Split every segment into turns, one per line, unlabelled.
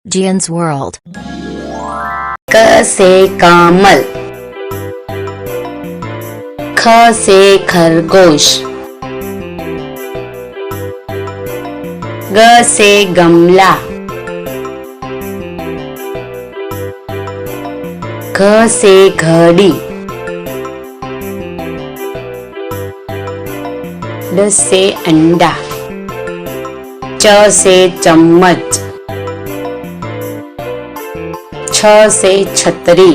Gian's World.
क से कामल, ख से खरगोश, ग से गमला, घ से घड़ी, ड से अंडा, च से चम्मच, छ से छतरी,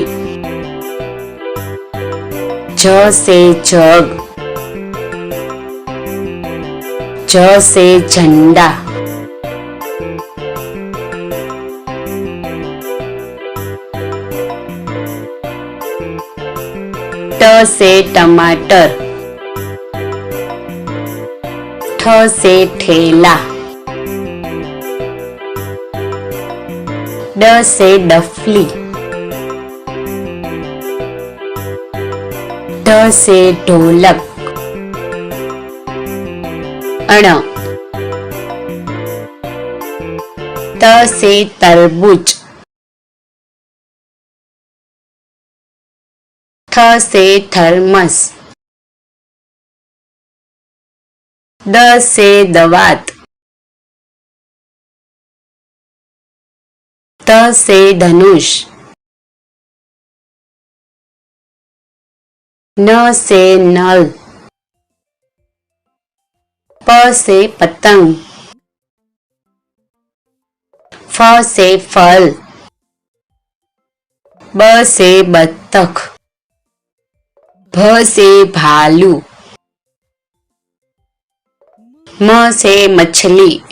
झ से जग, झ से झंडा, ट से टमाटर, ठ से ठेला, ड से डफली, ढ से ढोलक, अण, त से तरबूज, थ से थर्मस, द से दवात, ध से धनुष, न से नल, प से पतंग, फ से फल, ब से बत्तख, भ से भालू, म से मछली,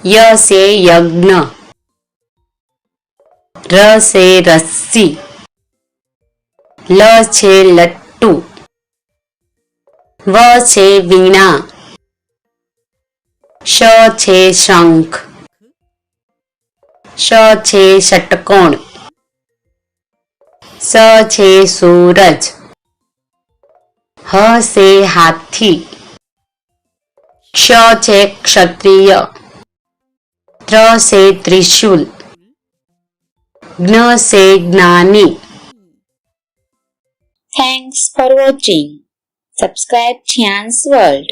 य से यज्ञ, र से रस्सी, ल से लट्टू, व से वीणा, श से शंख, श से षटकोण, स से सूरज, ह से हाथी, क्ष से क्षत्रिय, त्र से त्रिशूल, ज्ञ से ज्ञानी.
Thanks for watching. Subscribe Gian's World.